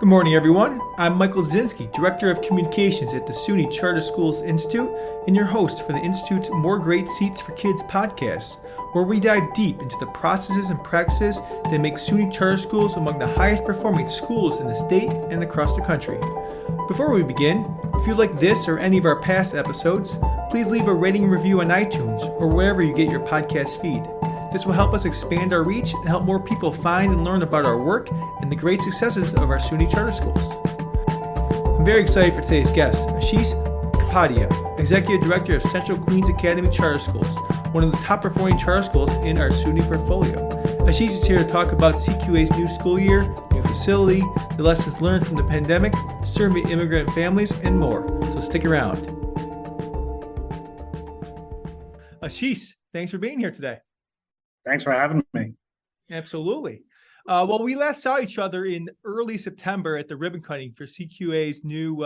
Good morning, everyone. I'm Michael Zinski, Director of Communications at the SUNY Charter Schools Institute, and your host for the Institute's More Great Seats for Kids podcast, where we dive deep into the processes and practices that make SUNY Charter Schools among the highest performing schools in the state and across the country. Before we begin, if you like this or any of our past episodes, please leave a rating and review on iTunes or wherever you get your podcast feed. This will help us expand our reach and help more people find and learn about our work and the great successes of our SUNY Charter Schools. I'm very excited for today's guest, Ashish Kapadia, Executive Director of Central Queens Academy Charter Schools, one of the top performing charter schools in our SUNY portfolio. Ashish is here to talk about CQA's new school year, new facility, the lessons learned from the pandemic, serving immigrant families, and more. So stick around. Ashish, thanks for being here today. Thanks for having me. Absolutely. Well, we last saw each other in early September at the ribbon cutting for CQA's new,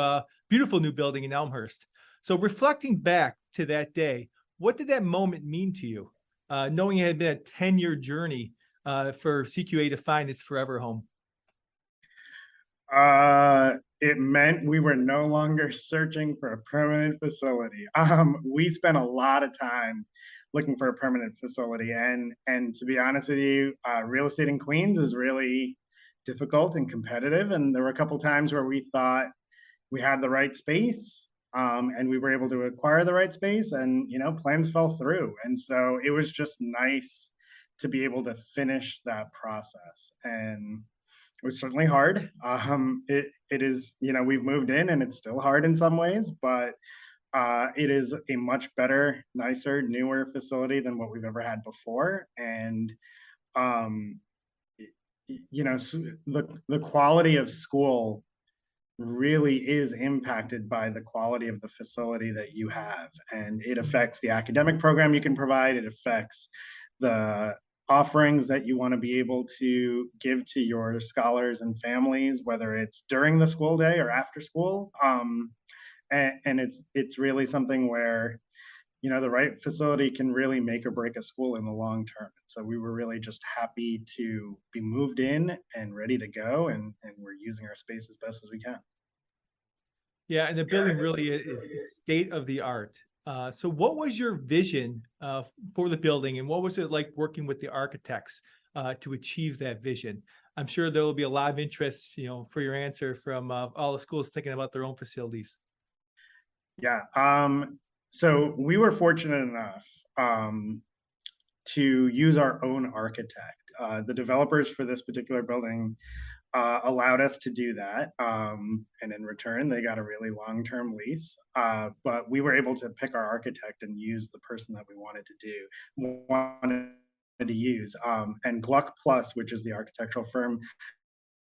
beautiful new building in Elmhurst. So reflecting back to that day, what did that moment mean to you, knowing it had been a 10-year journey for CQA to find its forever home? It meant we were no longer searching for a permanent facility. We spent a lot of time looking for a permanent facility, and to be honest with you, real estate in Queens is really difficult and competitive. And there were a couple times where we thought we had the right space, and we were able to acquire the right space, and plans fell through. And so it was just nice to be able to finish that process. And it was certainly hard. It is, we've moved in and it's still hard in some ways, but it is a much better, nicer, newer facility than what we've ever had before. And, the quality of school really is impacted by the quality of the facility that you have. And it affects the academic program you can provide. It affects the offerings that you want to be able to give to your scholars and families, whether it's during the school day or after school. And it's really something where the right facility can really make or break a school in the long term. So we were really just happy to be moved in and ready to go, and we're using our space as best as we can. Yeah, and the building really is state of the art. So what was your vision for the building, and what was it like working with the architects to achieve that vision? I'm sure there will be a lot of interest, for your answer from all the schools thinking about their own facilities. Yeah. So we were fortunate enough to use our own architect. The developers for this particular building allowed us to do that. And in return, they got a really long-term lease. But we were able to pick our architect and use the person that we wanted to use. And Gluck Plus, which is the architectural firm,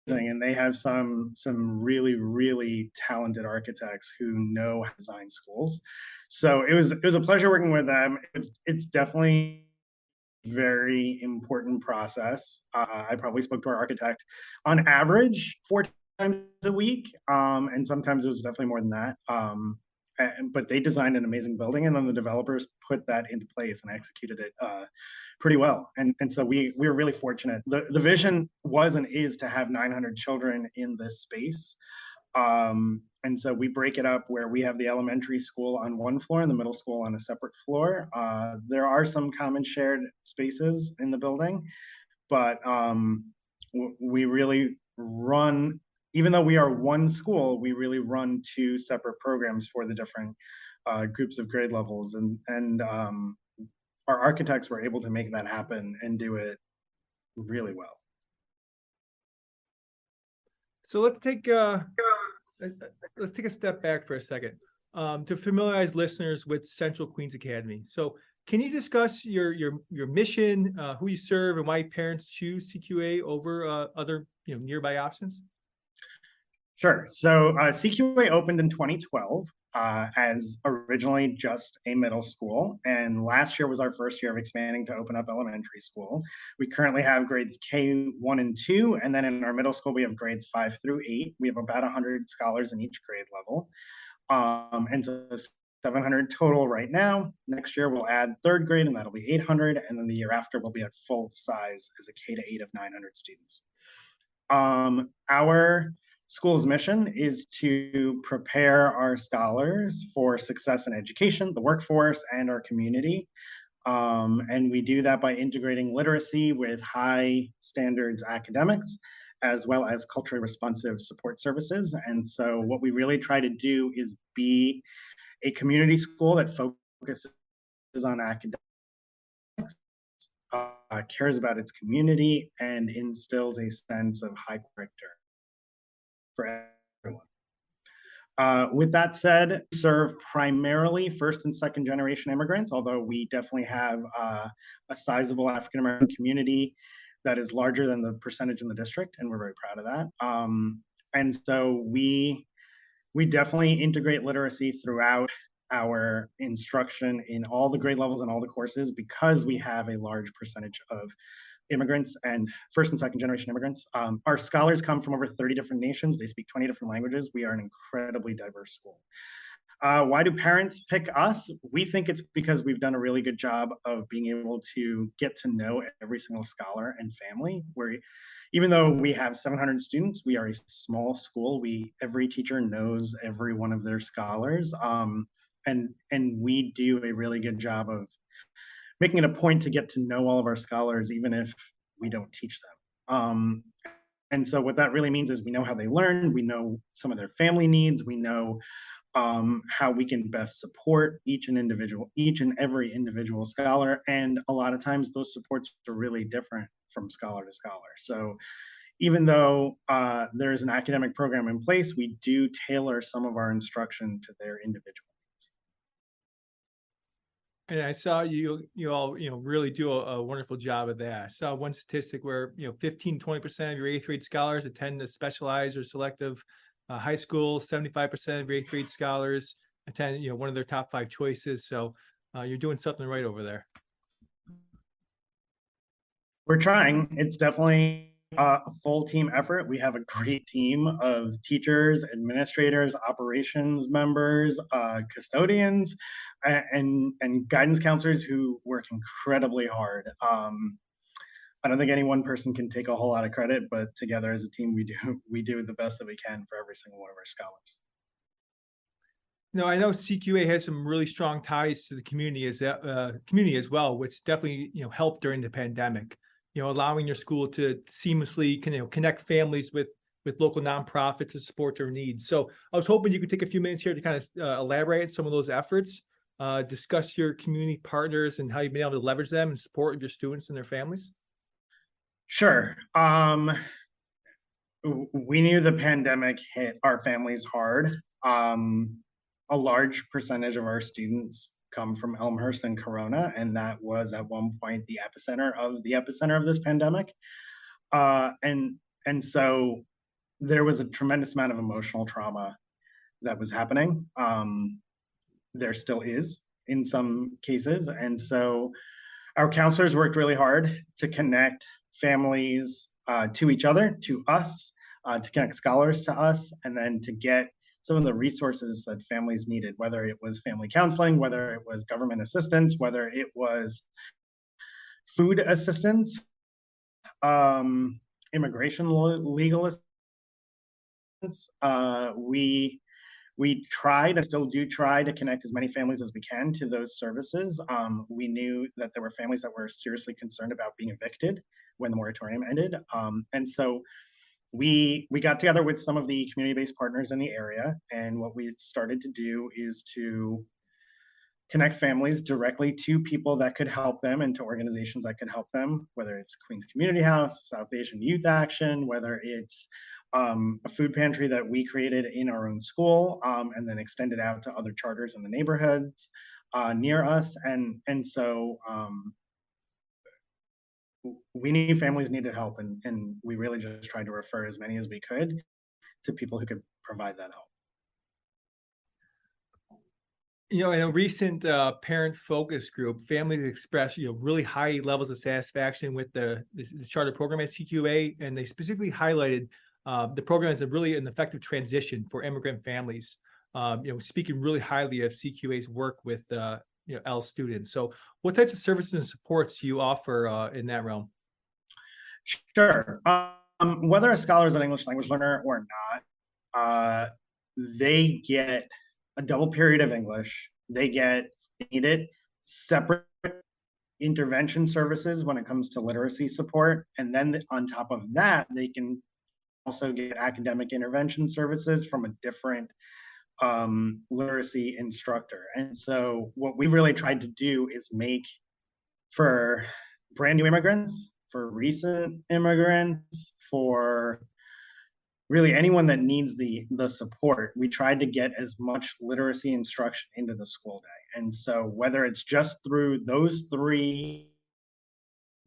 and they have some really talented architects who know how to design schools. So it was a pleasure working with them. It's definitely a very important process. I probably spoke to our architect on average 4 times a week, and sometimes it was definitely more than that. But they designed an amazing building, and then the developers put that into place and executed it pretty well. And so we were really fortunate. The vision was and is to have 900 children in this space. And so we break it up where we have the elementary school on one floor and the middle school on a separate floor. There are some common shared spaces in the building, but we really run, even though we are one school, we really run 2 separate programs for the different groups of grade levels. And our architects were able to make that happen and do it really well. So let's take a step back for a second to familiarize listeners with Central Queens Academy. So can you discuss your mission, who you serve, and why parents choose CQA over other nearby options? Sure. So CQA opened in 2012 as originally just a middle school. And last year was our first year of expanding to open up elementary school. We currently have grades K1 and 2. And then in our middle school, we have grades 5 through 8. We have about 100 scholars in each grade level. And so 700 total right now. Next year, we'll add 3rd grade, and that'll be 800. And then the year after, we'll be at full size as a K to 8 of 900 students. Our school's mission is to prepare our scholars for success in education, the workforce, and our community. And we do that by integrating literacy with high standards academics, as well as culturally responsive support services. And so, what we really try to do is be a community school that focuses on academics, cares about its community, and instills a sense of high character for everyone. With that said, we serve primarily first and second generation immigrants, although we definitely have a sizable African American community that is larger than the percentage in the district, and we're very proud of that. And so we definitely integrate literacy throughout our instruction in all the grade levels and all the courses because we have a large percentage of immigrants and first and second generation immigrants. Our scholars come from over 30 different nations. They speak 20 different languages. We are an incredibly diverse school. Why do parents pick us? We think it's because we've done a really good job of being able to get to know every single scholar and family. Even though we have 700 students, we are a small school. Every teacher knows every one of their scholars, and we do a really good job of making it a point to get to know all of our scholars, even if we don't teach them. And so what that really means is we know how they learn, we know some of their family needs, we know how we can best support each and every individual scholar. And a lot of times those supports are really different from scholar to scholar. So even though there's an academic program in place, we do tailor some of our instruction to their individual. And I saw you all, really do a wonderful job of that. I saw one statistic where, 15-20% of your eighth grade scholars attend a specialized or selective high school. 75% of your eighth grade scholars attend, one of their top 5 choices. So you're doing something right over there. We're trying. It's definitely a full team effort. We have a great team of teachers, administrators, operations members, custodians, and guidance counselors who work incredibly hard. I don't think any one person can take a whole lot of credit, but together as a team, we do the best that we can for every single one of our scholars. No, I know CQA has some really strong ties to the community as well, which definitely helped during the pandemic. Allowing your school to seamlessly connect families with local nonprofits to support their needs. So I was hoping you could take a few minutes here to kind of elaborate on some of those efforts, discuss your community partners and how you've been able to leverage them in support of your students and their families. Sure. We knew the pandemic hit our families hard. A large percentage of our students come from Elmhurst and Corona, and that was at one point the epicenter of this pandemic. And so there was a tremendous amount of emotional trauma that was happening. There still is in some cases, and so our counselors worked really hard to connect families to each other, to us, to connect scholars to us, and then to get some of the resources that families needed, whether it was family counseling, whether it was government assistance, whether it was food assistance, immigration legal assistance. We tried and still do try to connect as many families as we can to those services. We knew that there were families that were seriously concerned about being evicted when the moratorium ended. And so we got together with some of the community-based partners in the area, and what we started to do is to connect families directly to people that could help them and to organizations that could help them, whether it's Queens Community House, South Asian Youth Action, whether it's a food pantry that we created in our own school and then extended out to other charters in the neighborhoods near us. And so we knew families needed help, and we really just tried to refer as many as we could to people who could provide that help. In a recent parent focus group, families expressed really high levels of satisfaction with the charter program at CQA, and they specifically highlighted the program as really an effective transition for immigrant families. Speaking really highly of CQA's work with L students. So, what types of services and supports do you offer in that realm? Sure. Whether a scholar is an English language learner or not, uh, they get a double period of English. They get needed separate intervention services when it comes to literacy support. And then on top of that, they can also get academic intervention services from a different literacy instructor. And so what we really tried to do is make for brand new immigrants, for recent immigrants, for really anyone that needs the support, we tried to get as much literacy instruction into the school day. And so whether it's just through those three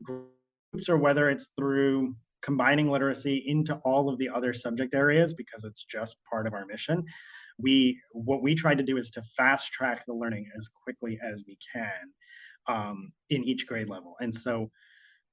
groups or whether it's through combining literacy into all of the other subject areas because it's just part of our mission, what we tried to do is to fast track the learning as quickly as we can in each grade level. And so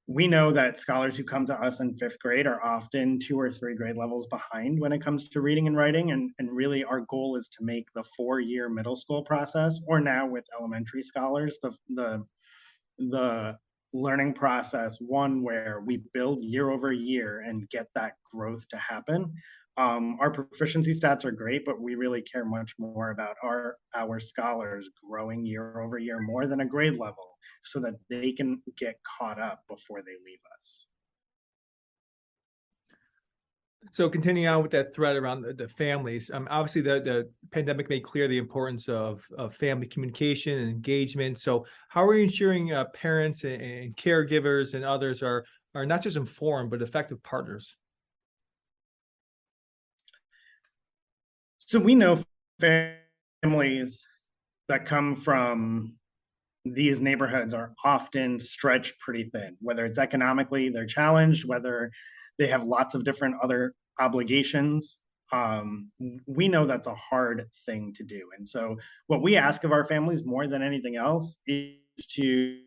we know that scholars who come to us in fifth grade are often 2 or 3 grade levels behind when it comes to reading and writing. And really, our goal is to make the 4-year middle school process, or now with elementary scholars, the learning process one where we build year over year and get that growth to happen. Our proficiency stats are great, but we really care much more about our scholars growing year over year more than a grade level so that they can get caught up before they leave us. So continuing on with that thread around the families, obviously the pandemic made clear the importance of family communication and engagement. So how are you ensuring parents and caregivers and others are not just informed, but effective partners? So we know families that come from these neighborhoods are often stretched pretty thin, whether it's economically, they're challenged, whether they have lots of different other obligations. We know that's a hard thing to do. And so, what we ask of our families more than anything else is to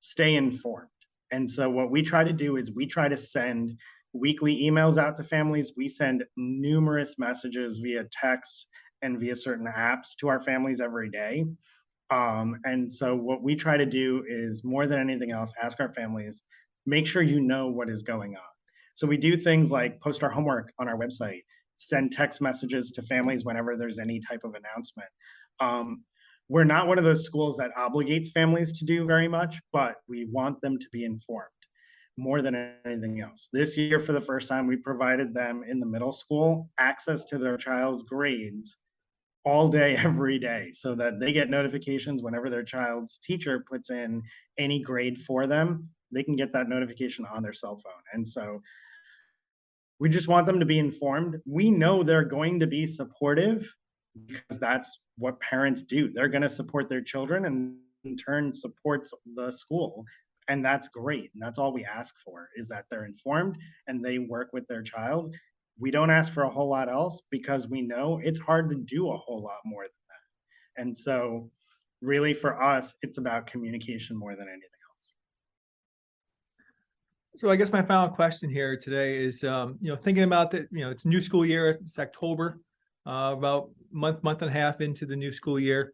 stay informed. And so, what we try to do is we try to send weekly emails out to families. We send numerous messages via text and via certain apps to our families every day. And so what we try to do is more than anything else, ask our families, make sure you know what is going on. So we do things like post our homework on our website, send text messages to families whenever there's any type of announcement. Um, we're not one of those schools that obligates families to do very much, but we want them to be informed more than anything else. This year, for the first time, we provided them in the middle school access to their child's grades all day, every day, so that they get notifications whenever their child's teacher puts in any grade for them. They can get that notification on their cell phone. And so we just want them to be informed. We know they're going to be supportive because that's what parents do. They're going to support their children and in turn supports the school. And that's great. And that's all we ask for is that they're informed and they work with their child. We don't ask for a whole lot else because we know it's hard to do a whole lot more than that. And so really for us, it's about communication more than anything else. So I guess my final question here today is, thinking about that, it's a new school year, it's October, about month and a half into the new school year.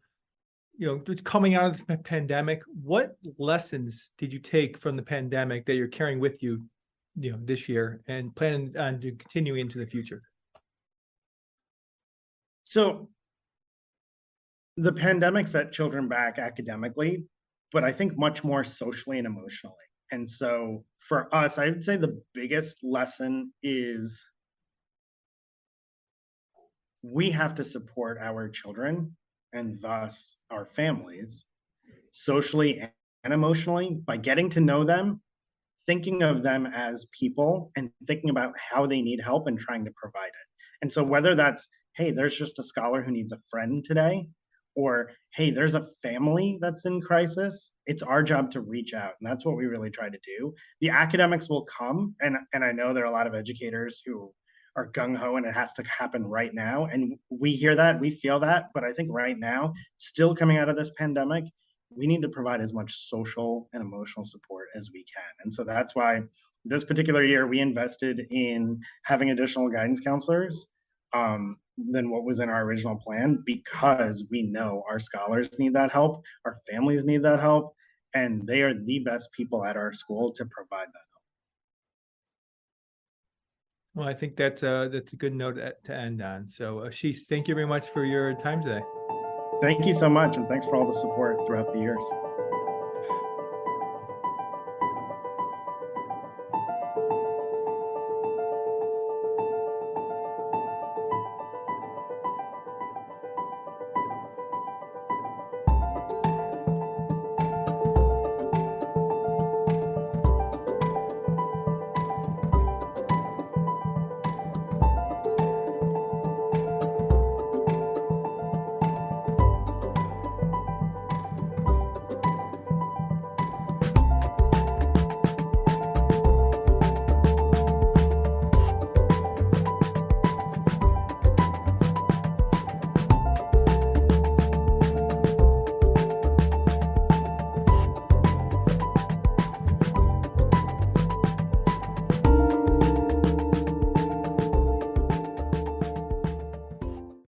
It's coming out of the pandemic. What lessons did you take from the pandemic that you're carrying with you, this year and planning on to continue into the future? So the pandemic set children back academically, but I think much more socially and emotionally. And so for us, I would say the biggest lesson is we have to support our children and thus our families socially and emotionally by getting to know them, thinking of them as people and thinking about how they need help and trying to provide it. And so whether that's, hey, there's just a scholar who needs a friend today, or hey, there's a family that's in crisis, it's our job to reach out. And that's what we really try to do. The academics will come, and I know there are a lot of educators who are gung-ho and it has to happen right now. And we hear that, we feel that, but I think right now, still coming out of this pandemic, we need to provide as much social and emotional support as we can. And so that's why this particular year we invested in having additional guidance counselors than what was in our original plan because we know our scholars need that help, our families need that help, and they are the best people at our school to provide that. Well, I think that's a good note to end on. So, Ashish, thank you very much for your time today. Thank you so much, and thanks for all the support throughout the years.